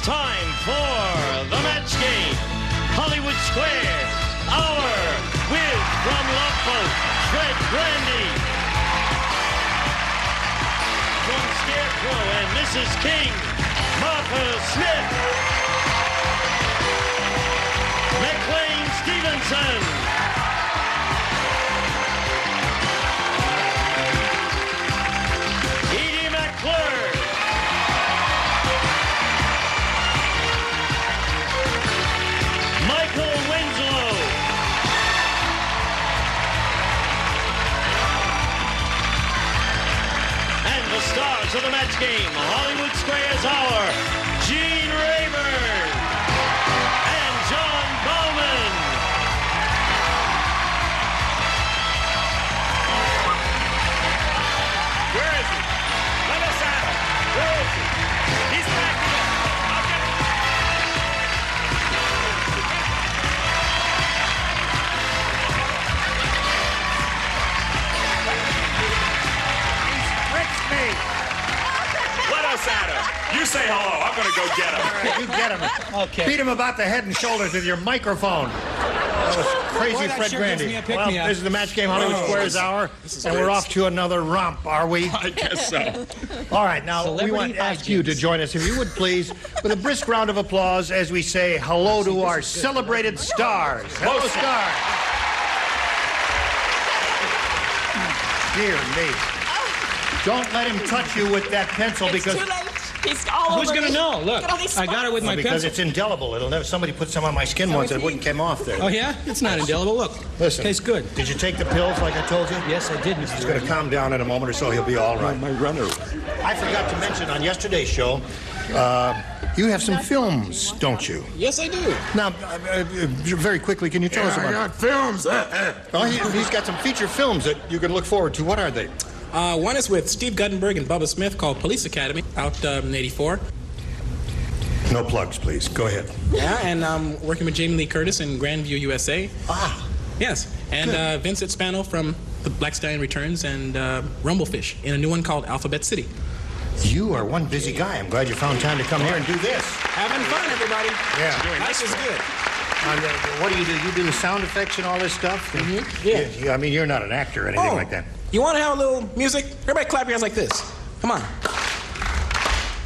time for the match game. Hollywood Square, our Wiz from Love Boat, Fred Grandy. From Scarecrow and Mrs. King, Martha Smith. McLean Stevenson. Edie McClure. Michael Winslow. And the stars of the match game, Hollywood Square's Hour, Gene Rayburn and John Bowman. Where is he? Let us at him. Where is he? He's back here. I'll get him. Let us at him. You say hello. I'm going to go get him. All right, you get him. Okay. Beat him about the head and shoulders with your microphone. That was crazy, Boy, that Fred sure gives Grandy. me a pick-me-up. Well, this is the match game Hollywood Squares Hour, and we're off to another romp, are we? I guess so. All right, now we Celebrity want to ask you to hijinks. join us, if you would please, with a brisk round of applause as we say hello to our celebrated stars. Hello, stars. Dear me. Don't let him touch you with that pencil It's because too late. He's all Who's over gonna me. know? Look, Look at all these I got it with my because pencil. it's indelible. It'll never. Somebody put some on my skin once and it wouldn't come off there. Oh yeah, it's not indelible. Look, Listen. tastes good. Did you take the pills like I told you? Yes, I did, Mr. He's going to calm down in a moment or so. He'll be all right. My runner. I forgot to mention on yesterday's show, you have some films, don't you? Yes, I do. Now, very quickly, can you tell us I about got films. Oh, he's got some feature films that you can look forward to. What are they? One is with Steve Guttenberg and Bubba Smith called Police Academy, out in '84. No plugs, please. Go ahead. Yeah, and I'm working with Jamie Lee Curtis in Grandview, USA. Ah, Yes, and Vincent Spano from The Black Stallion Returns and Rumblefish in a new one called Alphabet City. you are one busy guy. I'm glad you found time to come here and do this. Having fun, everybody. Yeah. Life is good. What do? You do the sound effects and all this stuff? Yeah. I mean, you're not an actor or anything like that. You want to have a little music? Everybody clap your hands like this. Come on.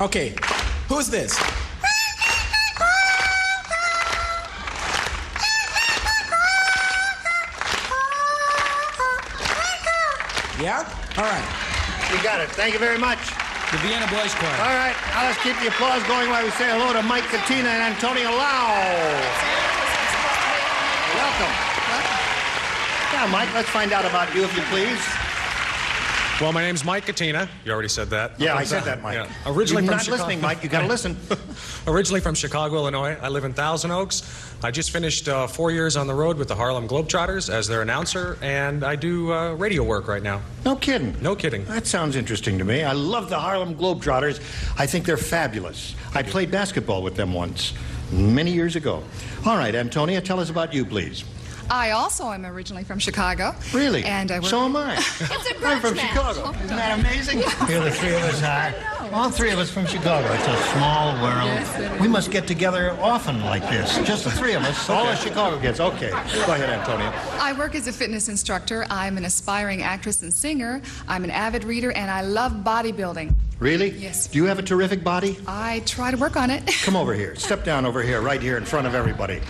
Okay, who's this? Yeah? All right. You got it. Thank you very much. The Vienna Boys Choir. All right, now let's keep the applause going while we say hello to Mike Katina and Antonio Lau. Welcome. Yeah, Mike, let's find out about you, if you please. Well, my name's Mike Katina. You already said that. Yeah, I said that, Mike. Yeah. Originally You're from not Chicago. listening, Mike. You got to listen. Originally from Chicago, Illinois. I live in Thousand Oaks. I just finished 4 years on the road with the Harlem Globetrotters as their announcer, and I do radio work right now. No kidding. No kidding. That sounds interesting to me. I love the Harlem Globetrotters. I think they're fabulous. I played basketball with them once, many years ago. All right, Antonia, tell us about you, please. I also am originally from Chicago. Really? And I work... So am I. It's a I'm grudge from match. Chicago. Isn't that amazing? Here the three of us are. All three of us from Chicago. It's a small world. Yes, it is. We must get together often like this. Just the three of us. All the Chicago kids. Okay. Go ahead, Antonia. I work as a fitness instructor. I'm an aspiring actress and singer. I'm an avid reader, and I love bodybuilding. Really? Yes. Do you have a terrific body? I try to work on it. Come over here. Step down over here, right here in front of everybody.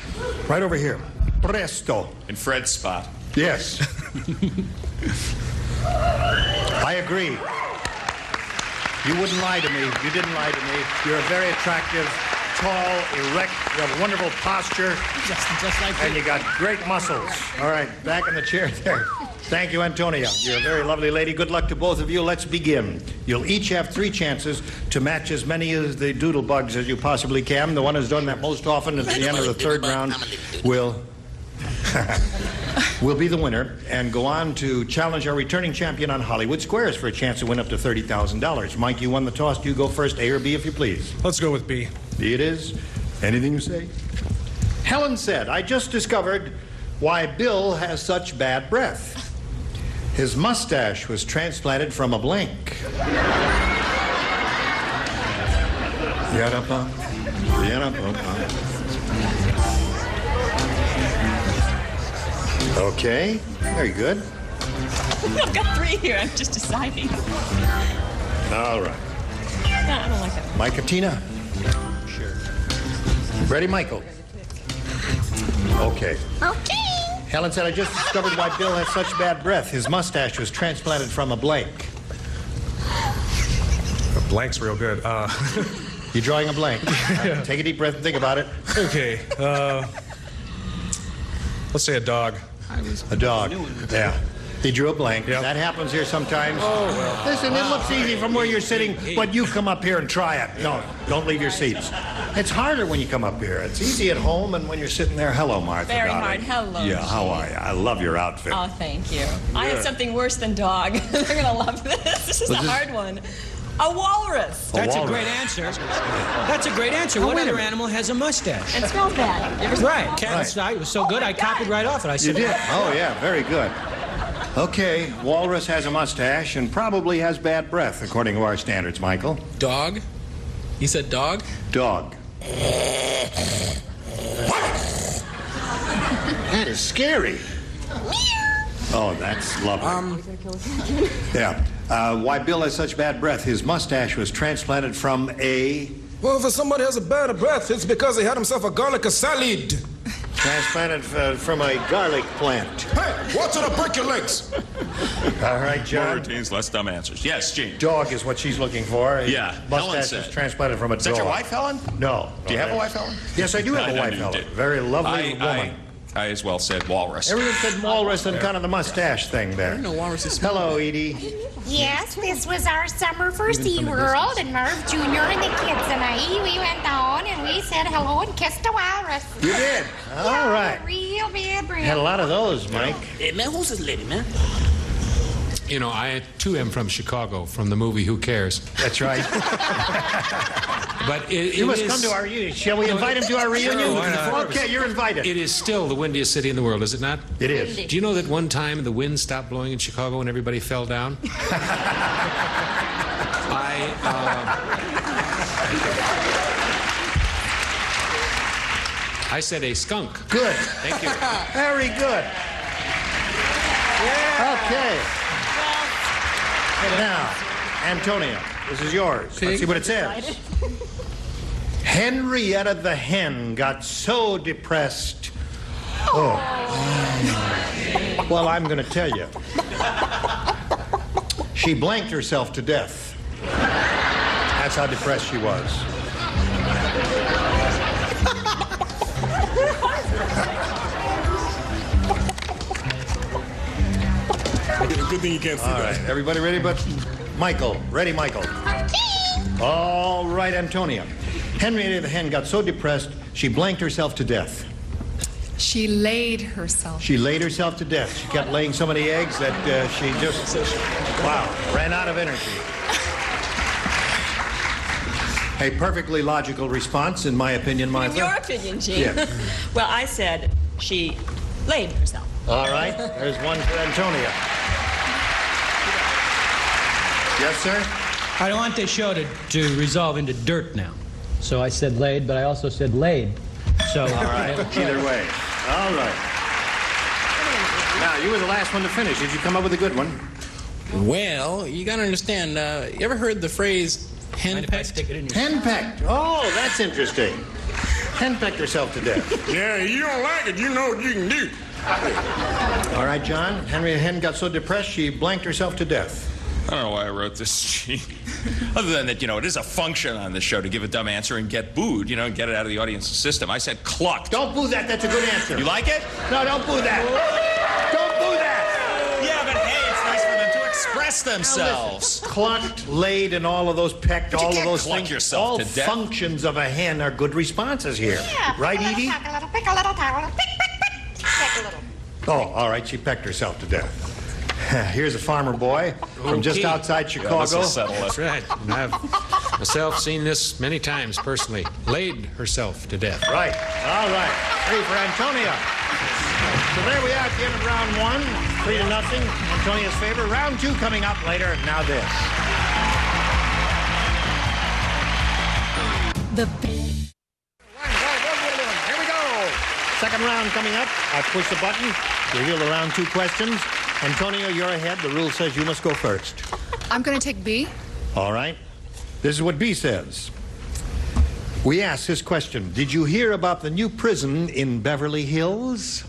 Right over here. Presto. In Fred's spot. Yes. I agree. You wouldn't lie to me. You didn't lie to me. You're a very attractive, tall, erect, you have wonderful posture, Just like and you got great muscles. All right, back in the chair there. Thank you, Antonia. You're a very lovely lady. Good luck to both of you. Let's begin. You'll each have 3 chances to match as many of the doodle bugs as you possibly can. The one who's done that most often at the end of the 3rd round will be the winner and go on to challenge our returning champion on Hollywood Squares for a chance to win up to $30,000. Mike, you won the toss. Do you go first, A or B, if you please? Let's go with B. B it is. Anything you say? Helen said, I just discovered why Bill has such bad breath. His mustache was transplanted from a blank. Yadapa. Okay, very good. I've got 3 here. I'm just deciding. All right. No, I don't like that. Mike and Tina. Sure. Ready, Michael? Okay. Okay. Helen said, I just discovered why Bill has such bad breath. His mustache was transplanted from a blank. The blank's real good. You're drawing a blank. Yeah. Take a deep breath and think about it. Okay. Let's say a dog. A dog. Yeah. He drew a blank. Yep. That happens here sometimes. Oh, well. Listen, it looks easy from where you're sitting, but you come up here and try it. No, don't leave your seats. It's harder when you come up here. It's easy at home, and when you're sitting there, hello, Martha. Very darling. hard. Hello. Yeah, how are you? I love your outfit. Oh, thank you. I have something worse than dog. They're going to love this. This is a hard one. A walrus. That's a walrus. great answer. That's a great answer. What other animal has a mustache? It smells bad. You ever smell Right. it? Cats. It was so good, I copied right off it. I You said, did? Oh, yeah, very good. Okay, walrus has a mustache and probably has bad breath, according to our standards, Michael. Dog? You said dog? Dog. What? That is scary. Oh, that's lovely. Yeah. Why Bill has such bad breath? His mustache was transplanted from a... Well, if somebody has a bad breath, it's because he had himself a garlic salad. Transplanted from a garlic plant. Hey, watch out, break your legs. All right, More John. routines, less dumb answers. Yes, Gene. Dog is what she's looking for. His Yeah, Helen mustache said. was transplanted from a Is dog. that your wife, Helen? No. Do you have a wife, Helen? Yes, I do have I a know wife, you Helen. did. Very lovely woman. I as well said walrus. Everyone said walrus and kind of the mustache thing there. No walrus is small. Hello, Edie. Yes, this was our summer for SeaWorld, and Merv Jr. and the kids and I, we went down and we said hello and kissed a walrus. You did? All right. Real bad breath. Had a lot of those, Mike. Hey, man, who's this lady, man? You know, I too am from Chicago, from the movie Who Cares? That's right. But it You must is- come to our reunion. Shall we invite him to our reunion? why not? Okay, you're invited. It is still the windiest city in the world, is it not? It is. Do you know that one time the wind stopped blowing in Chicago and everybody fell down? I said a skunk. Good. Thank you. Very good. Okay. Now, Antonia, this is yours. Let's see what it says. Henrietta the hen got so depressed. Oh. Well, I'm going to tell you. She blanked herself to death. That's how depressed she was. Good thing you can't see All right, everybody ready but Michael? Ready, Michael? All right, Antonia. Henrietta the hen got so depressed, she blanked herself to death. She laid herself. She laid herself to death. She kept laying so many eggs that she just, wow, ran out of energy. A perfectly logical response, in my opinion, Martha. In your opinion, Gene. Yeah. Well, I said she laid herself. All right, there's one for Antonia. Yes, sir? I don't want this show to resolve into dirt now. So I said laid, but I also said laid. So, All right, either way. All right. Now, you were the last one to finish. Did you come up with a good one? Well, you gotta understand, you ever heard the phrase henpecked? Henpecked. Oh, that's interesting. Henpecked herself to death. Yeah, you don't like it, you know what you can do. All right, John. Henrietta Hen got so depressed she blanked herself to death. I don't know why I wrote this, Gene. Other than that, you know, it is a function on this show to give a dumb answer and get booed, you know, and get it out of the audience's system. I said clucked. Don't boo that. That's a good answer. You like it? No, don't boo that. Don't boo that. Yeah, but hey, it's nice for them to express themselves. Clucked, laid, and all of those pecked, But you all of can't those cluck things. yourself all to death. functions of a hen are good responses here. Yeah, Right, pick a Edie? little, tuck a little, pick a little, tuck a little, pick, pick, pick. Pick a little. Oh, all right. She pecked herself to death. Here's a farmer boy from just Okay. outside Chicago. This will settle it. That's right. And I've myself seen this many times personally. Laid herself to death. Right. All right. 3 for Antonia. So there we are at the end of round 1. 3-0. Antonia's favor. Round 2 coming up later. Now this. The Here we go. Second round coming up. I push the button, reveal the round 2 questions. Antonio, you're ahead. The rule says you must go first. I'm going to take B. All right. This is what B says. We asked this question. Did you hear about the new prison in Beverly Hills?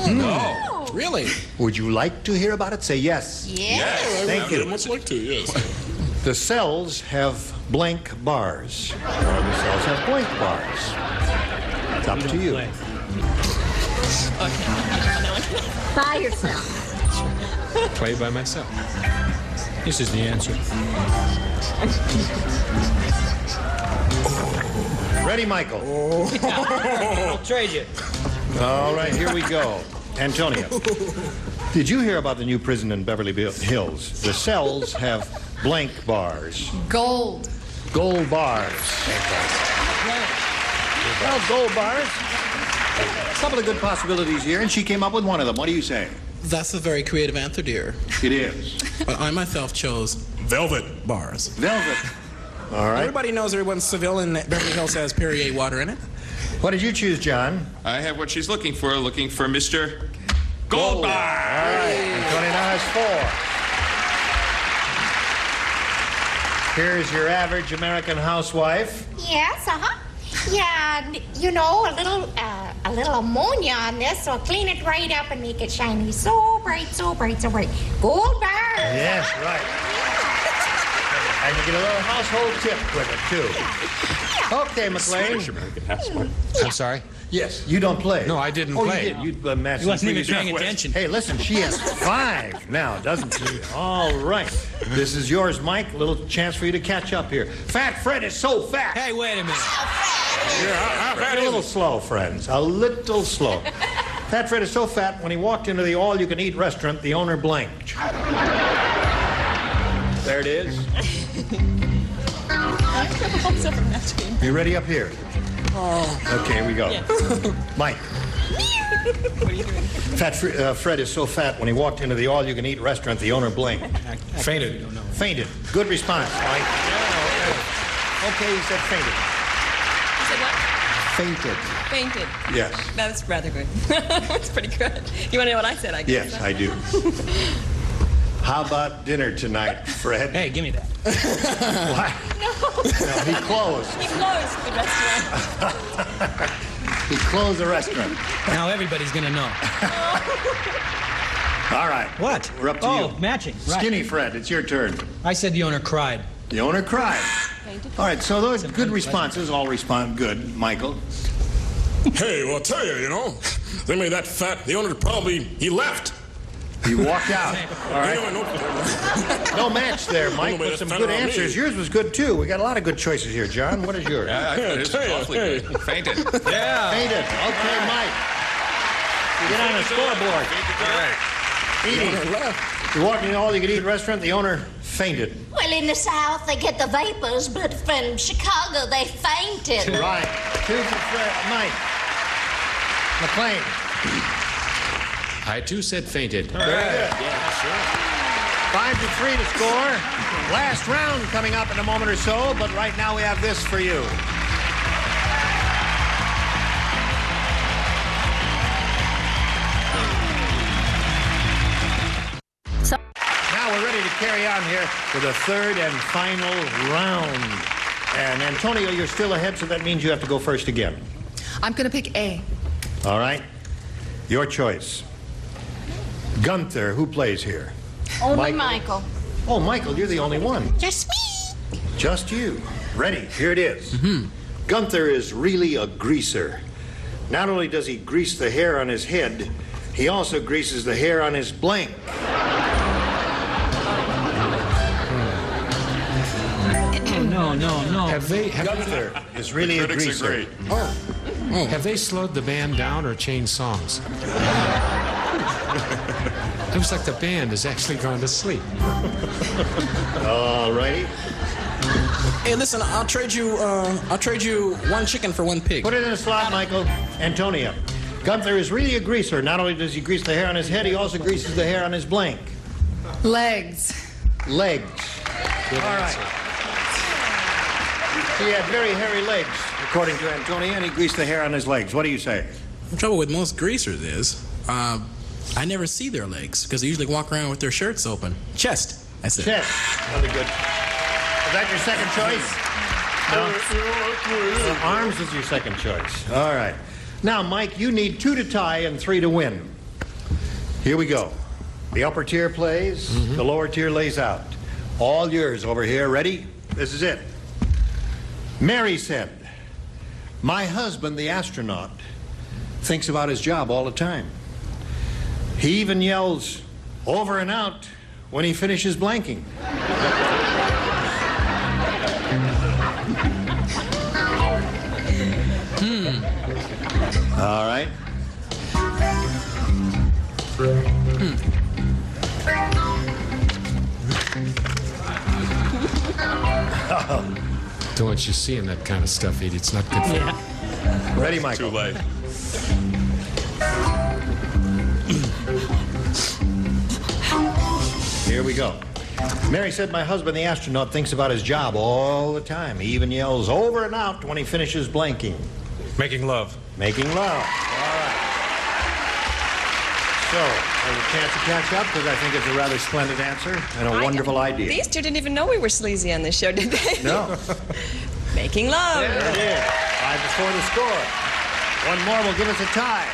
No. Really? Would you like to hear about it? Say yes. Yes. Thank you. Much like to, yes. The cells have blank bars. Or the cells have blank bars. It's up to you. By yourself. Play by myself. This is the answer. Ready, Michael? I'll trade you. All right, here we go. Antonio, did you hear about the new prison in Beverly Hills? The cells have blank bars. Gold. Gold bars. Well, gold bars. A couple of good possibilities here, and she came up with one of them. What do you say? That's a very creative answer, dear. It is. But I myself chose velvet bars. Velvet. All right. Everybody knows everyone Seville in Beverly Hills has Perrier water in it. What did you choose, John? I have what she's looking for Mr. Goldbar. All right. Antonio now has 4. Here's your average American housewife. Yes, Yeah, you know, a little ammonia on this, so I'll clean it right up and make it shiny. So bright, so bright, so bright. Gold bar. Yes, right. And you get a little household tip with it, too. Okay, McLean. I'm sorry? Yes, you don't play. No, I didn't Oh, play. you did. You matched. He wasn't even paying attention. Hey, listen, she has 5 now, doesn't she? All right. This is yours, Mike. Little chance for you to catch up here. Fat Fred is so fat. Hey, wait a minute. You're a little slow, friends. A little slow. Fat Fred is so fat, when he walked into the all-you-can-eat restaurant, the owner blinked. There it is. You ready up here? Okay, here we go. Yes. Mike. What are you doing? Fred is so fat, when he walked into the all-you-can-eat restaurant, the owner blinked. Fainted. Fainted. Good response, Mike. Okay, he said fainted. You said what? Fainted. Fainted. Yes. That's rather good. That's pretty good. You want to know what I said, I guess? Yes, I do. How about dinner tonight, Fred? Hey, give me that. What? No. No, he closed. He closed the restaurant. He closed the restaurant. Now everybody's going to know. All right. What? We're up to you. Oh, matching. Right. Skinny Fred, it's your turn. I said the owner cried. The owner cried. All right, so those good responses all respond good. Michael? Hey, well, I'll tell you, you know, they made that fat, the owner he left. He walked out. All right. No match there, Mike, Nobody with some found good out answers. me. Yours was good, too. We got a lot of good choices here. John, what is yours? Yeah, I thought it was awfully good. Fainted. Yeah. Fainted. Okay, Mike. You get on the scoreboard. All right. Edie, you walked in the all-you-can-eat restaurant, the owner fainted. Well, in the South, they get the vapors, but from Chicago, they fainted. Right. 2 for Fred. Mike. McLean. I too said fainted. Very good. Yeah, sure. 5-3 to score. Last round coming up in a moment or so, but right now we have this for you. Now we're ready to carry on here with the 3rd and final round. And Antonio, you're still ahead, so that means you have to go first again. I'm going to pick A. All right? Your choice. Gunther, who plays here? Only Michael. Oh, Michael, you're the only one. Just me. Just you. Ready? Here it is. Gunther is really a greaser. Not only does he grease the hair on his head, he also greases the hair on his blank. No. Gunther is really a Critics are greaser. great. Have they slowed the band down or changed songs? Looks like the band has actually gone to sleep. All righty. Hey, listen, I'll trade you 1 chicken for 1 pig. Put it in a slot, Michael. Antonio. Gunther is really a greaser. Not only does he grease the hair on his head, he also greases the hair on his blank. Legs. Legs. All right. He had very hairy legs, according to Antonia, and he greased the hair on his legs. What do you say? The trouble with most greasers is, I never see their legs because they usually walk around with their shirts open. Chest, I said. Chest. Really good. Is that your second choice? No. So arms is your second choice. All right. Now, Mike, you need 2 to tie and 3 to win. Here we go. The upper tier plays, the lower tier lays out. All yours over here. Ready? This is it. Mary said, "My husband, the astronaut, thinks about his job all the time. He even yells, 'Over and out,' when he finishes blanking." All right. Don't want you seeing that kind of stuff, Edie. It's not good for you. Ready, Michael? Too late. Here we go. Mary said, "My husband, the astronaut, thinks about his job all the time. He even yells 'over and out' when he finishes blanking." Making love. Making love. All right. So, there's a chance to catch up because I think it's a rather splendid answer and a wonderful idea. These two didn't even know we were sleazy on this show, did they? No. Making love. There it is. 5-4 the score. One more will give us a tie.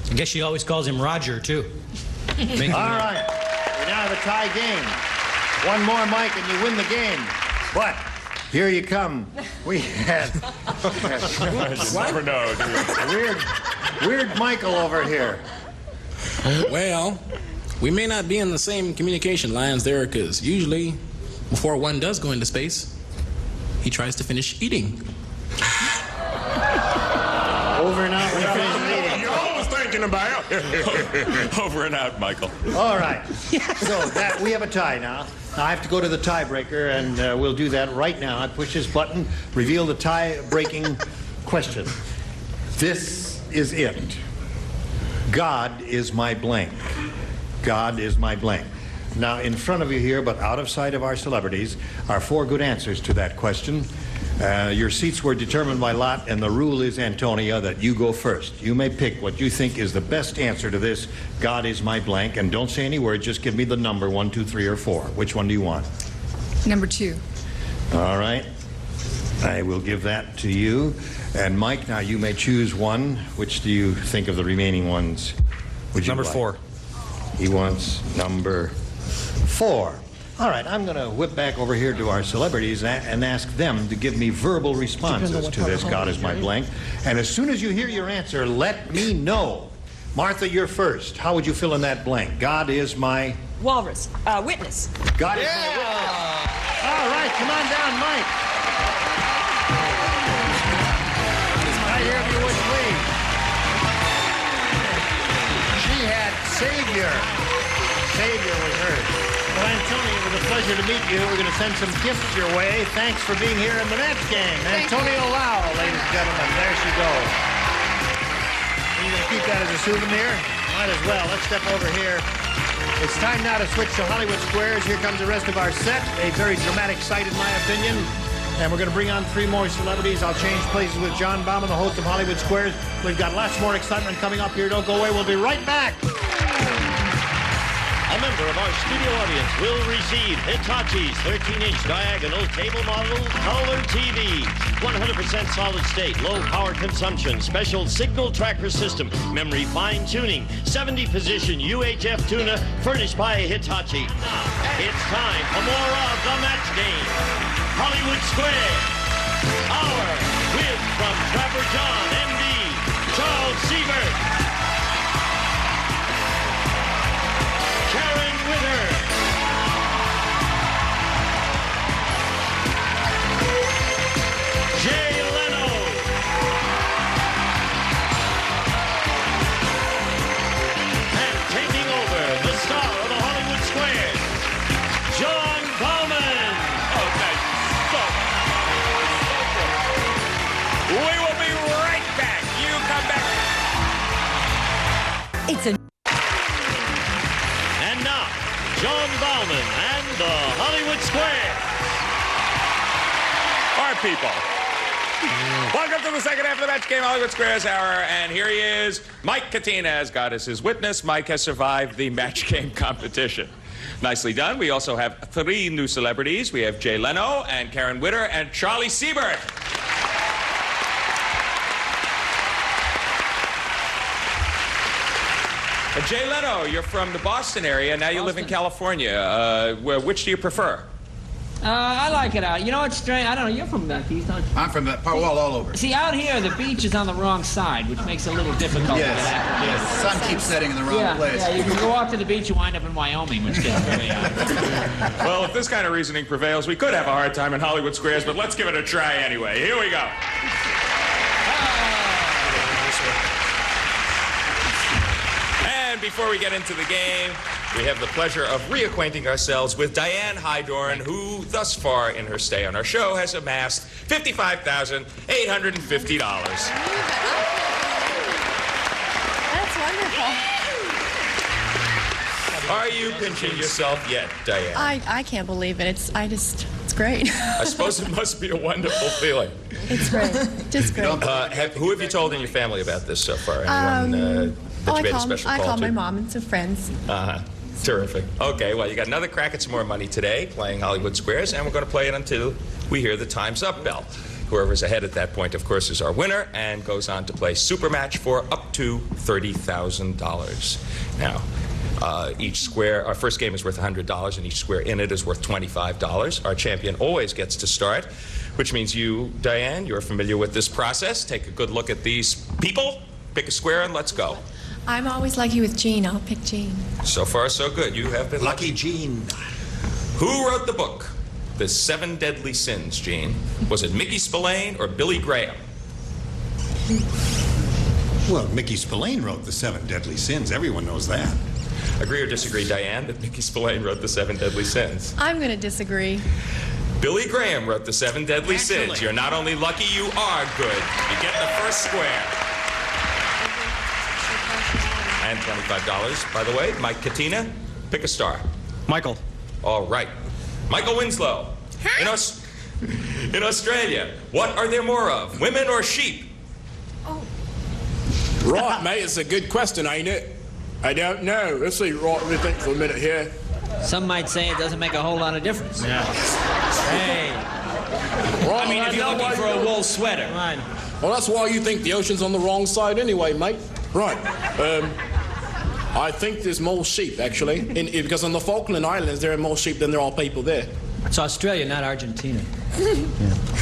I guess she always calls him Roger, too. All right. We now have a tie game. One more, Mike, and you win the game. But here you come. We had You never know, do you? weird Michael over here. Well, we may not be in the same communication lines there because usually before one does go into space, he tries to finish eating. Over and out. We finish meeting. You're always thinking about. Over and out, Michael. All right. So that we have a tie now. Now I have to go to the tiebreaker, and we'll do that right now. I push this button, reveal the tie-breaking question. This is it. God is my blank. God is my blank. Now, in front of you here, but out of sight of our celebrities, are 4 good answers to that question. Your seats were determined by lot, and the rule is, Antonia, that you go first. You may pick what you think is the best answer to this, God is my blank, and don't say any words, just give me the number 1, 2, 3, or 4. Which one do you want? Number 2. All right. I will give that to you. And Mike, now you may choose one. Which do you think of the remaining ones? Would you Number like? 4. He wants number 4. All right, I'm going to whip back over here to our celebrities and ask them to give me verbal responses to this God is my blank. And as soon as you hear your answer, let me know. Martha, you're first. How would you fill in that blank? God is my... Walrus. Witness. God is my witness. All right, come on down, Mike. Right here, if you would, please. She had Savior. Savior was hers. Well, Antonia, it was a pleasure to meet you. We're going to send some gifts your way. Thanks for being here in the Nats game. Antonia Lau, ladies and gentlemen. There she goes. Are you going to keep that as a souvenir? Might as well. Let's step over here. It's time now to switch to Hollywood Squares. Here comes the rest of our set. A very dramatic sight, in my opinion. And we're going to bring on 3 more celebrities. I'll change places with John Bauman, the host of Hollywood Squares. We've got lots more excitement coming up here. Don't go away. We'll be right back. A member of our studio audience will receive Hitachi's 13-inch diagonal table model color TV. 100% solid state, low power consumption, special signal tracker system, memory fine tuning, 70-position UHF tuner furnished by Hitachi. It's time for more of the Match Game. Hollywood Square. Hour with from Trapper John, MD, Charles Siebert. Karen Wither. Jay Leno. And taking over, the star of the Hollywood Squares, John Bauman. Okay, stop. We will be right back. You come back. people. Welcome to the second half of the Match Game Hollywood Squares Hour, and here he is. Mike Katina has got us his witness. Mike has survived the Match Game competition. Nicely done. We also have 3 new celebrities. We have Jay Leno and Karen Witter and Charlie Siebert. Jay Leno, you're from the Boston area. Now you live in California. Which do you prefer? I like it out. You know what's strange? I don't know. You're from Keys, don't you? I'm from that part. Well, all over. See, out here, the beach is on the wrong side, which makes it a little difficult to get out. Yes. The sun keeps setting in the wrong place. Yeah, you can go off to the beach, you wind up in Wyoming, which gets very odd. Well, if this kind of reasoning prevails, we could have a hard time in Hollywood Squares, but let's give it a try anyway. Here we go. And before we get into the game, we have the pleasure of reacquainting ourselves with Diane Hydorn, who thus far in her stay on our show has amassed $55,850. That's wonderful. Are you pinching yourself yet, Diane? I can't believe it. It's great. I suppose it must be a wonderful feeling. It's great. Just great. Who have you told in your family about this so far? Anyone that you made a special call to? I call my mom and some friends. Terrific. Okay, well, you got another crack at some more money today, playing Hollywood Squares, and we're going to play it until we hear the time's up bell. Whoever's ahead at that point, of course, is our winner and goes on to play Super Match for up to $30,000. Now, each square, our first game is worth $100, and each square in it is worth $25. Our champion always gets to start, which means you, Diane, you're familiar with this process. Take a good look at these people, pick a square, and let's go. I'm always lucky with Jean. I'll pick Jean. So far, so good. You have been lucky. Jean. Who wrote the book, The 7 Deadly Sins, Jean? Was it Mickey Spillane or Billy Graham? Well, Mickey Spillane wrote The 7 Deadly Sins. Everyone knows that. Agree or disagree, Diane, that Mickey Spillane wrote The 7 Deadly Sins? I'm going to disagree. Billy Graham wrote The 7 Deadly Sins. You're not only lucky, you are good. You get the first square. And $25, by the way. Mike Katina, pick a star. Michael. All right. Michael Winslow. In Australia, what are there more of, women or sheep? Right, mate, it's a good question, ain't it? I don't know. Let's see, right, let me think for a minute here. Some might say it doesn't make a whole lot of difference. Yeah. Hey. Right, I mean, if you're looking for a wool sweater. Fine. Well, that's why you think the ocean's on the wrong side anyway, mate. Right. I think there's more sheep, actually. Because on the Falkland Islands, there are more sheep than there are people there. It's Australia, not Argentina.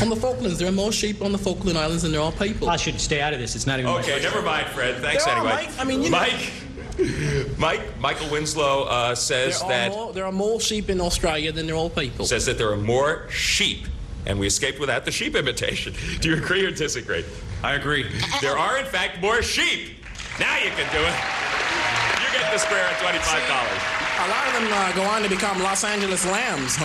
On the Falklands, there are more sheep on the Falkland Islands than there are people. I should stay out of this. It's not even. Okay, never mind, Fred. Thanks There are, anyway. Mike. I mean, you know- Michael Winslow says there are more sheep in Australia than there are people. Says that there are more sheep, and we escaped without the sheep imitation. Do you agree or disagree? I agree. There are, in fact, more sheep. Now you can do it. You get the square at $25. A lot of them go on to become Los Angeles Lambs.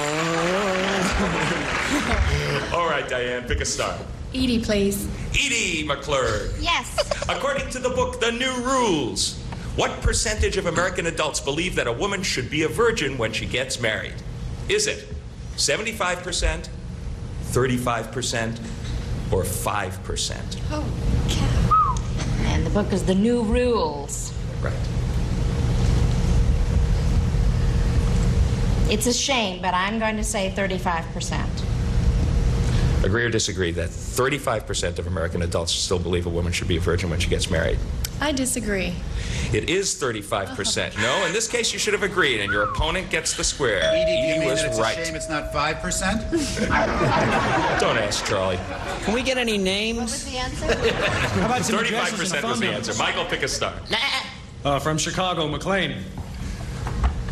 All right, Diane, pick a star. Edie, please. Edie McClurg. Yes. According to the book, The New Rules, what percentage of American adults believe that a woman should be a virgin when she gets married? Is it 75%, 35%, or 5%? Oh, cow. And the book is The New Rules. Right. It's a shame, but I'm going to say 35%. Agree or disagree that 35% of American adults still believe a woman should be a virgin when she gets married? I disagree. It is 35%. No, in this case, you should have agreed, and your opponent gets the square. Edie was it's right. a shame it's not 5%? Don't ask Charlie. Can we get any names? What was the answer? How about some 35% was the answer. Michael, pick a star. From Chicago, McLean.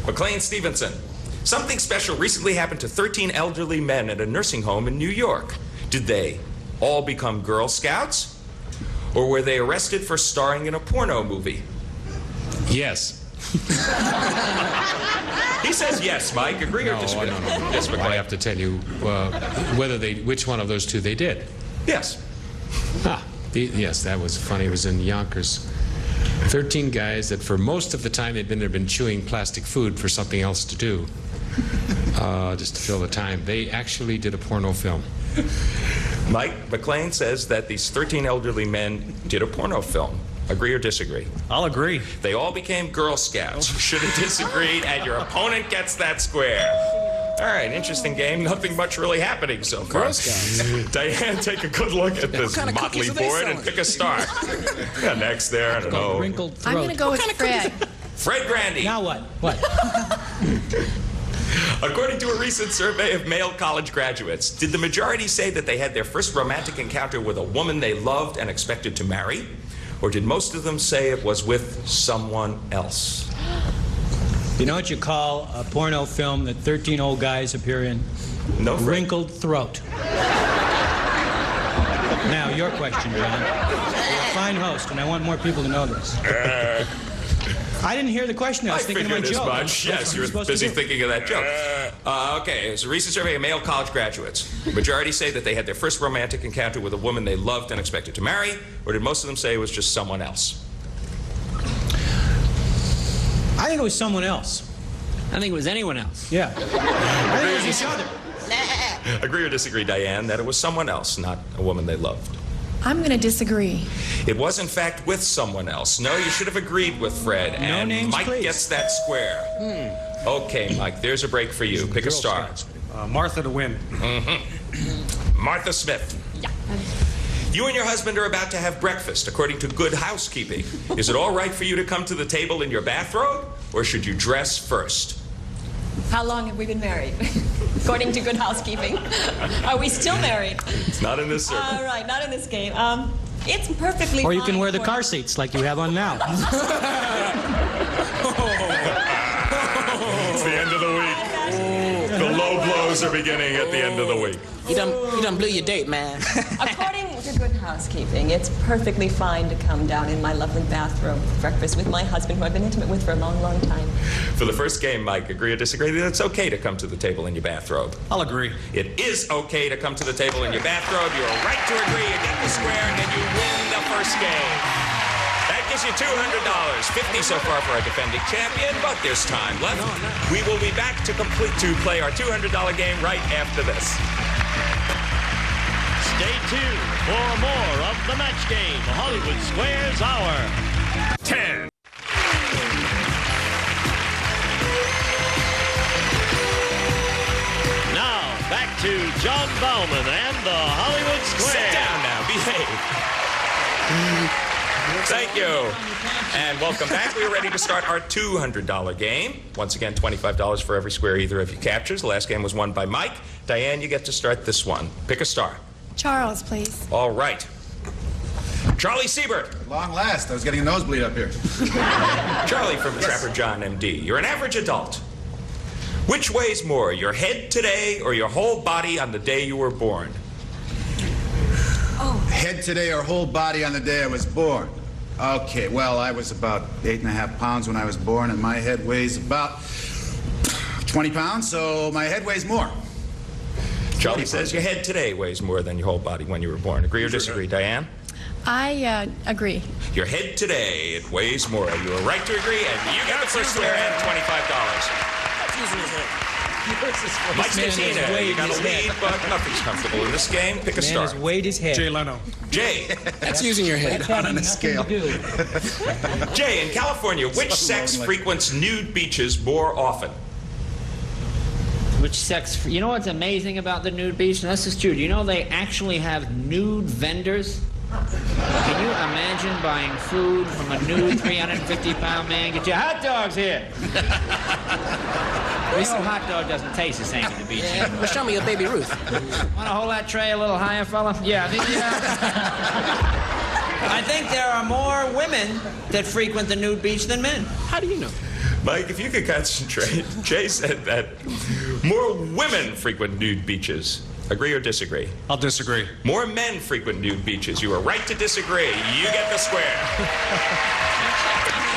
McLean Stevenson. Something special recently happened to 13 elderly men at a nursing home in New York. Did they all become Girl Scouts? Or were they arrested for starring in a porno movie? Yes. He says yes, Mike. Agree or disagree? No. Yes, McLean. I have to tell you which one of those two they did. Yes. Yes, that was funny. It was in Yonkers. 13 guys that for most of the time they'd been chewing plastic food for something else to do, just to fill the time. They actually did a porno film. Mike McLean says that these 13 elderly men did a porno film. Agree or disagree? I'll agree. They all became Girl Scouts. You should have disagreed, and your opponent gets that square. All right, interesting game. Nothing much really happening so far. Girl Scouts. Diane, take a good look at this kind of motley cookies are they board and selling? pick a star. Yeah, next there, I don't know. Wrinkled throat. I'm going to go with Fred. Fred Grandy. Now what? What? According to a recent survey of male college graduates, did the majority say that they had their first romantic encounter with a woman they loved and expected to marry? Or did most of them say it was with someone else? You know what you call a porno film that 13 old guys appear in? No, Fred. Wrinkled throat. Now, your question, John. You're a fine host, and I want more people to know this. I didn't hear the question. I was thinking of my figured as joke. much. Yes, you were busy thinking of that joke. Okay, it's a recent survey of male college graduates. Majority say that they had their first romantic encounter with a woman they loved and expected to marry, or did most of them say it was just someone else? I think it was someone else. I think it was anyone else. Yeah. I think it was each other. Agree or disagree, Diane, that it was someone else, not a woman they loved? I'm going to disagree. It was, in fact, with someone else. No, you should have agreed with Fred. And names, Mike please. gets that square. Okay, Mike, there's a break for you. Pick a star. Martha to win. Martha Smith. Yeah. You and your husband are about to have breakfast, according to Good Housekeeping. Is it all right for you to come to the table in your bathrobe, or should you dress first? How long have we been married? According to Good Housekeeping. Are we still married? It's not in this survey. All right, not in this game. It's perfectly Or you can fine wear the for- car seats like you have on now. It's the end of the week. The low blows are beginning at the end of the week. You done blew your date, man. According to Good Housekeeping, it's perfectly fine to come down in my lovely bathrobe for breakfast with my husband, who I've been intimate with for a long, long time. For the first game, Mike, agree or disagree that it's okay to come to the table in your bathrobe? I'll agree. It is okay to come to the table in your bathrobe. You're right to agree. You get the square, and you win the first game. That gives you $200. 50 so far for our defending champion, but there's time left. We will be back to play our $200 game right after this. Stay tuned for more of the match game, Hollywood Squares Hour. 10. Now, back to John Bauman and the Hollywood Square. Sit down now. Behave. Thank you. And welcome back. We are ready to start our $200 game. Once again, $25 for every square either of you captures. The last game was won by Mike. Diane, you get to start this one. Pick a star. Charles, please. All right. Charlie Siebert. Long last. I was getting a nosebleed up here. Charlie from Trapper John, MD. You're an average adult. Which weighs more, your head today or your whole body on the day you were born? Head today or whole body on the day I was born? Okay, well, I was about 8.5 pounds when I was born, and my head weighs about 20 pounds, so my head weighs more. Charlie says your head today weighs more than your whole body when you were born. Agree or disagree, Diane? I agree. Your head today, it weighs more. You are right to agree, and you get the first square and $25. Mike Statina, you got a lead, but nothing's comfortable in this game. Pick a Man star. has weighed his head. Jay Leno. Jay. That's using your head. That's having on a nothing scale. to do. Jay, in California, which sex frequents nude beaches more often? Which sex? You know what's amazing about the nude beach? And this is true. Do you know they actually have nude vendors? Can you imagine buying food from a nude 350-pound man? Get your hot dogs here. You know, hot dog doesn't taste the same at the beach. Yeah, well, show me your baby Ruth. Want to hold that tray a little higher, fella? Yeah, I think there are more women that frequent the nude beach than men. How do you know? Mike, if you could concentrate. Jay said that more women frequent nude beaches. Agree or disagree? I'll disagree. More men frequent nude beaches. You are right to disagree. You get the square.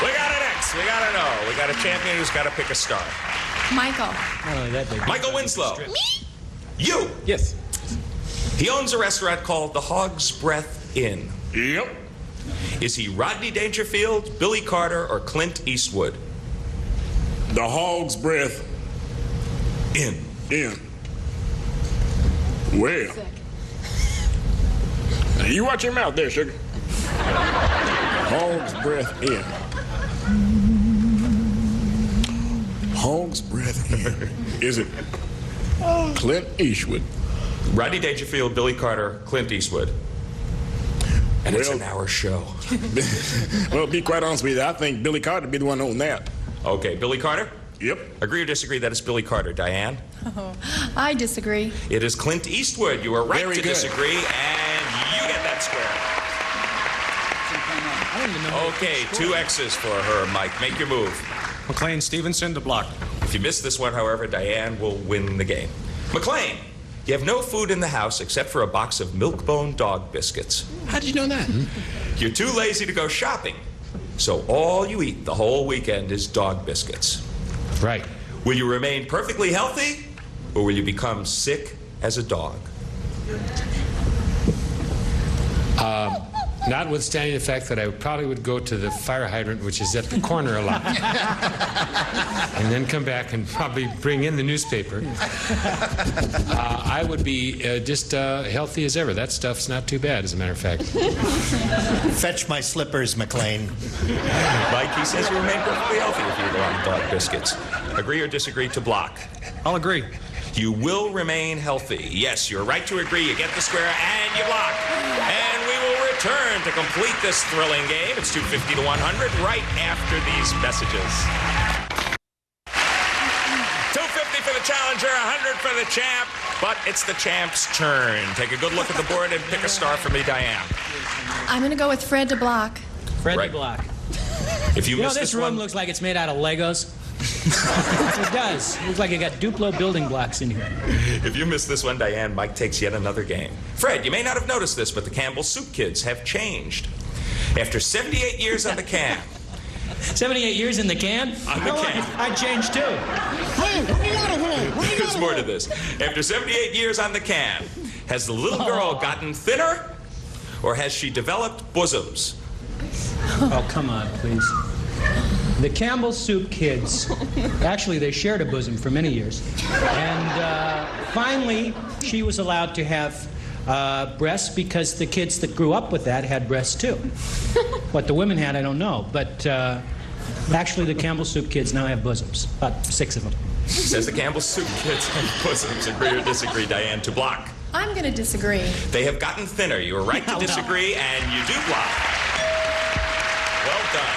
We got an X. We got to know. We got a champion who's got to pick a star. Michael. Not only that, they- Michael Winslow. Me? You. Yes. He owns a restaurant called the Hog's Breath Inn. Yep. Is he Rodney Dangerfield, Billy Carter, or Clint Eastwood? The Hog's Breath Inn. Inn. Well, You watch your mouth there, sugar. Hog's breath in. Hog's breath in. Is it Clint Eastwood? Rodney Dangerfield, Billy Carter, Clint Eastwood. And it's an hour show. Well, to be quite honest with you, I think Billy Carter would be the one on that. Okay, Billy Carter? Yep. Agree or disagree that it's Billy Carter, Diane? Oh, I disagree. It is Clint Eastwood. You are right Very to good. disagree, and you get that square. Okay, 2 X's for her, Mike. Make your move. McLean Stevenson to block. If you miss this one, however, Diane will win the game. McLean, you have no food in the house except for a box of Milk-Bone dog biscuits. How did you know that? You're too lazy to go shopping, so all you eat the whole weekend is dog biscuits. Right. Will you remain perfectly healthy, or will you become sick as a dog? Notwithstanding the fact that I probably would go to the fire hydrant, which is at the corner a lot, and then come back and probably bring in the newspaper, I would be just healthy as ever. That stuff's not too bad, as a matter of fact. Fetch my slippers, McLean. Mike, he says you remain perfectly healthy if you go on dog biscuits. Agree or disagree to block? I'll agree. You will remain healthy. Yes, you're right to agree. You get the square and you block. And we will return to complete this thrilling game. It's 250 to 100 right after these messages. 250 for the challenger, 100 for the champ, but it's the champ's turn. Take a good look at the board and pick a star for me, Diane. I'm going to go with Fred to block. Fred Right. to block. If you You know, miss this this room one, looks like it's made out of Legos. It does. It looks like you got Duplo building blocks in here. if you miss this one, Diane, Mike takes yet another game. Fred, you may not have noticed this, but the Campbell Soup Kids have changed. After 78 years on the can. 78 years in the can? On the can. I changed too. There's more to this. After 78 years on the can, has the little girl gotten thinner, or has she developed bosoms? Oh, come on, please. The Campbell Soup Kids, actually, they shared a bosom for many years. And finally, she was allowed to have breasts because the kids that grew up with that had breasts too. What the women had, I don't know. But actually, the Campbell Soup Kids now have bosoms, about 6 of them. Says the Campbell Soup Kids have bosoms. Agree or disagree, Diane, to block? I'm going to disagree. They have gotten thinner. You were right to disagree, and you do block. Well done.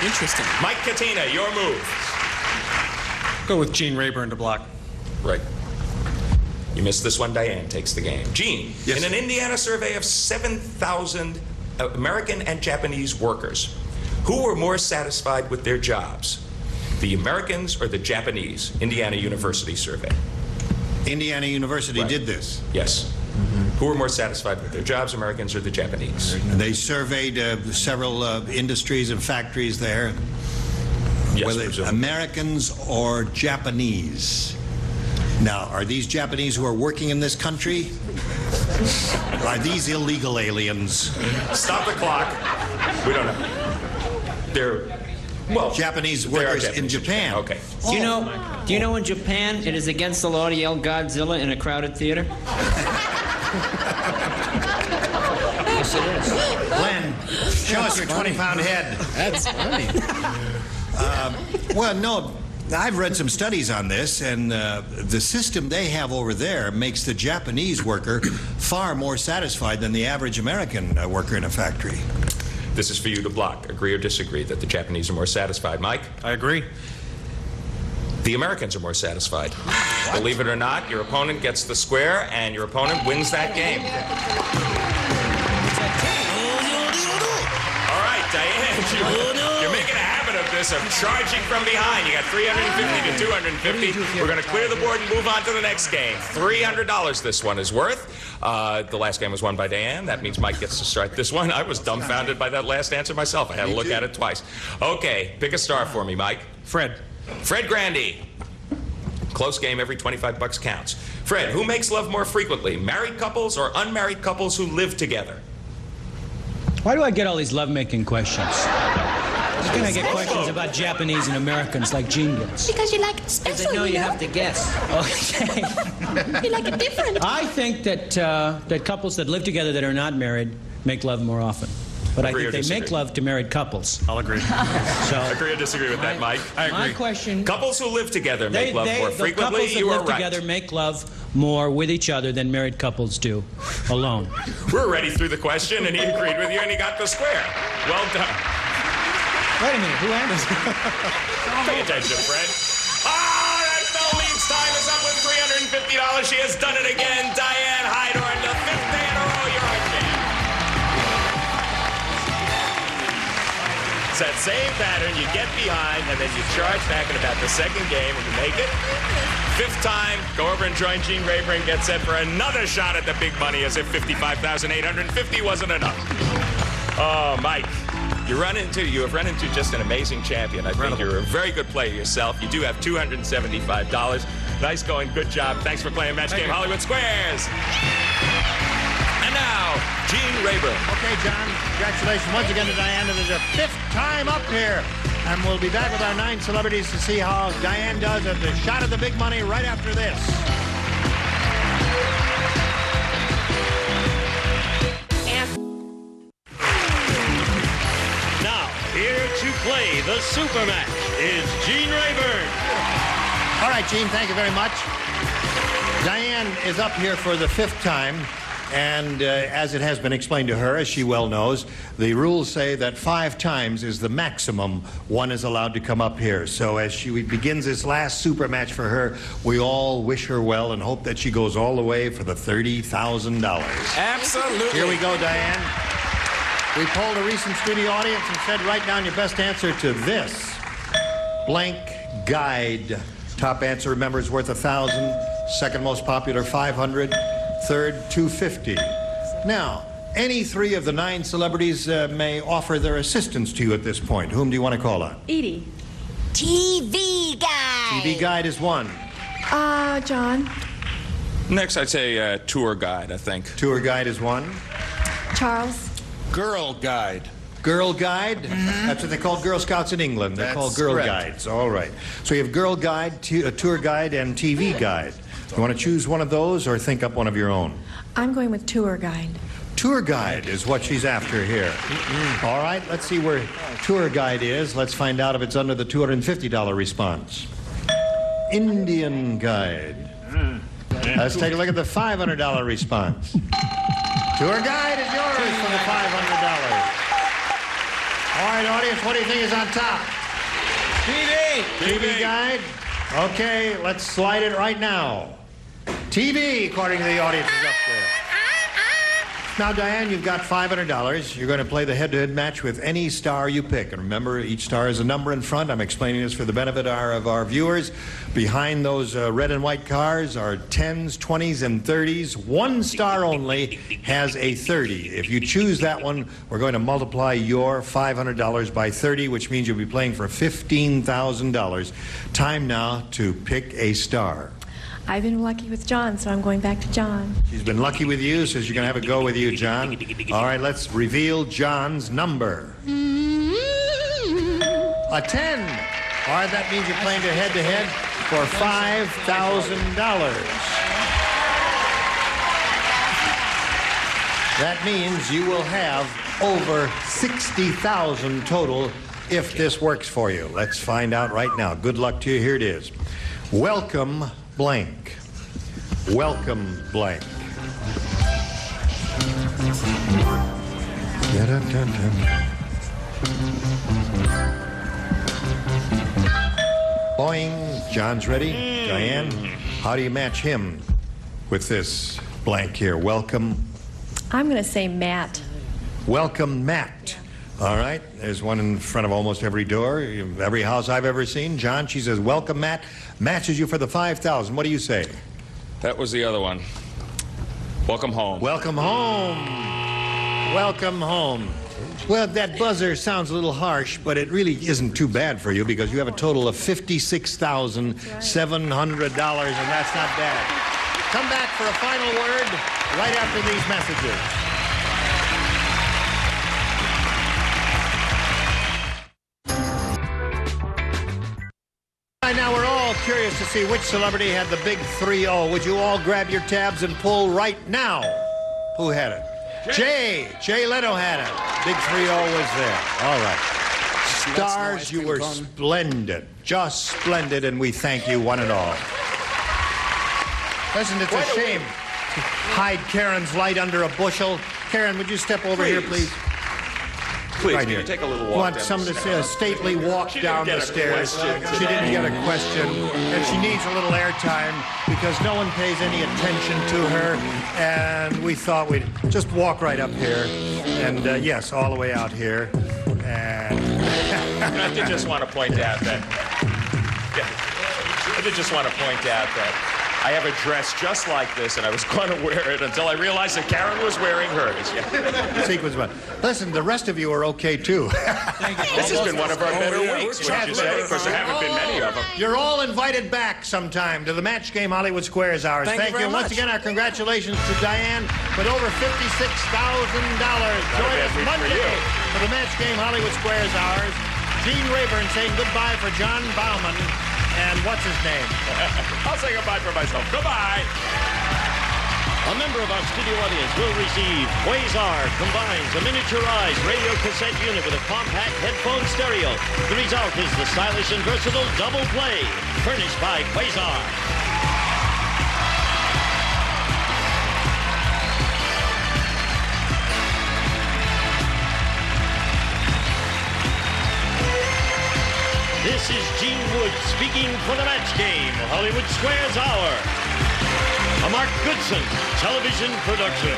Interesting. Mike Katina, your move. Go with Gene Rayburn to block. Right. You missed this one, Diane takes the game. Gene, Yes, in an sir. Indiana survey of 7,000 American and Japanese workers, who were more satisfied with their jobs? The Americans or the Japanese? Indiana University survey. Indiana University Right. did this. Yes. Who were more satisfied with their jobs, Americans or the Japanese? They surveyed several industries and factories there. Yes, Whether presumably. Americans or Japanese. Now, are these Japanese who are working in this country? Are these illegal aliens? Stop the clock. We don't know. They're, well, Japanese they are workers in Japanese Japan. Okay. Do you know in Japan it is against the law to yell Godzilla in a crowded theater? Yes, it is. Glenn, show us your 20-pound head. That's funny. Well, no, I've read some studies on this, and the system they have over there makes the Japanese worker far more satisfied than the average American worker in a factory. This is for you to block. Agree or disagree that the Japanese are more satisfied? Mike? I agree. The Americans are more satisfied. Believe it or not, your opponent gets the square, and your opponent wins that game. All right, Diane, you're making a habit of this, of charging from behind. You got 350 to 250. We're going to clear the board and move on to the next game. $300 this one is worth. The last game was won by Diane. That means Mike gets to start this one. I was dumbfounded by that last answer myself. I had to look at it twice. Okay, pick a star for me, Mike. Fred. Fred Grandy. Close game, every 25 bucks counts. Fred, who makes love more frequently, married couples or unmarried couples who live together? Why do I get all these lovemaking questions? can I get questions about Japanese and Americans like Gene gets? Because you like it special, No, you you know? have to guess. Okay. You like it different. I think that that couples that live together that are not married make love more often. But I Agree think or they disagree? make love to married couples. I'll agree. So Agree or disagree with that, Mike? my question: Couples who live together make love more the frequently. couples that You are live right. together make love more with each other than married couples do alone. We're already through the question, and he agreed with you, and he got the square. Well done. Wait a minute, who answered? Pay attention, Fred. Ah, that bell means time is up with $350. She has done it again. Diane Heidorn, the fifth day in a row, you're our champ. It's that same pattern. You get behind, and then you charge back in about the second game, and you make it. Fifth time, go over and join Gene Rayburn. Get set for another shot at the big money, as if $55,850 wasn't enough. Oh, Mike. You have run into just an amazing champion. I think you're a very good player yourself. You do have $275. Nice going, good job. Thanks for playing Match Game Hollywood Squares. And now, Gene Rayburn. Okay, John, congratulations once again to Diane. It is her fifth time up here. And we'll be back with our 9 celebrities to see how Diane does at the shot of the big money right after this. Now, here to play the super match is Gene Rayburn. All right, Gene, thank you very much. Diane is up here for the 5th time. And as it has been explained to her, as she well knows, the rules say that 5 times is the maximum one is allowed to come up here. So as she begins this last super match for her, we all wish her well and hope that she goes all the way for the $30,000. Absolutely. Here we go, Diane. We polled a recent studio audience and said, write down your best answer to this blank guide. Top answer, remember, is worth 1,000. Second most popular, 500. Third, 250. Now, any 3 of the 9 celebrities may offer their assistance to you at this point. Whom do you want to call on? Edie. TV guy. TV Guide is 1. John. Next, I'd say tour guide, I think. Tour Guide is 1. Charles. Girl Guide. Girl Guide? That's what they call Girl Scouts in England. They're called Girl correct. Guides. All right. So you have Girl Guide, Tour Guide, and TV Guide. You want to choose one of those or think up one of your own? I'm going with tour guide. Tour Guide is what she's after here. All right, let's see where Tour Guide is. Let's find out if it's under the $250 response. Indian Guide. Let's take a look at the $500 response. Tour Guide is yours for the $500. All right, audience, what do you think is on top? TV Guide? Okay, let's slide it right now. TV, according to the audience, is up there. Now, Diane, you've got $500. You're going to play the head-to-head match with any star you pick. And remember, each star has a number in front. I'm explaining this for the benefit of our viewers. Behind those red and white cars are 10s, 20s, and 30s. One star only has a 30. If you choose that one, we're going to multiply your $500 by 30, which means you'll be playing for $15,000. Time now to pick a star. I've been lucky with John, so I'm going back to John. She's been lucky with you, so she's going to have a go with you, John. All right, let's reveal John's number. A 10. All right, that means you're playing head-to-head for $5,000. That means you will have over $60,000 total if this works for you. Let's find out right now. Good luck to you. Here it is. Welcome, blank. Welcome, blank. Boing. John's ready. Diane, how do you match him with this blank here? Welcome. I'm going to say Matt. Welcome, Matt. All right, there's one in front of almost every door, every house I've ever seen. John, she says, welcome, Matt. Matches you for the $5,000. What do you say? That was the other one. Welcome home. Welcome home. Welcome home. Well, that buzzer sounds a little harsh, but it really isn't too bad for you because you have a total of $56,700, and that's not bad. Come back for a final word right after these messages. Right now, we're all curious to see which celebrity had the big 3-0. Would you all grab your tabs and pull right now? Who had it? Jay Leno had it. Big 3-0 was there. All right. Stars, you were splendid. Just splendid, and we thank you one and all. Listen, it's a shame. Hide Karen's light under a bushel. Karen, would you step over here, please? Please, Right can here. you take a little You walk want down someone the to say a stately walk She down didn't the get a stairs. question She didn't get a question, and she needs a little airtime because no one pays any attention to her. And we thought we'd just walk right up here, and yes, all the way out here. And I did just want to point out that. I did just want to point out that I have a dress just like this, and I was going to wear it until I realized that Karen was wearing hers. Sequence one. Listen, the rest of you are okay too. This has been one of our better weeks, wouldn't you say? Because there haven't been many of them. You're all invited back sometime to the Match Game Hollywood Squares Hours. Thank you very Once much. again, our congratulations to Diane with over $56,000. Join us Monday for the Match Game Hollywood Squares Hours. Gene Rayburn saying goodbye for John Bauman. And what's his name? I'll say goodbye for myself. Goodbye. A member of our studio audience will receive Quasar combines a miniaturized radio cassette unit with a compact headphone stereo. The result is the stylish and versatile double play, furnished by Quasar. This is Gene Wood speaking for the Match Game Hollywood Squares Hour. A Mark Goodson television production.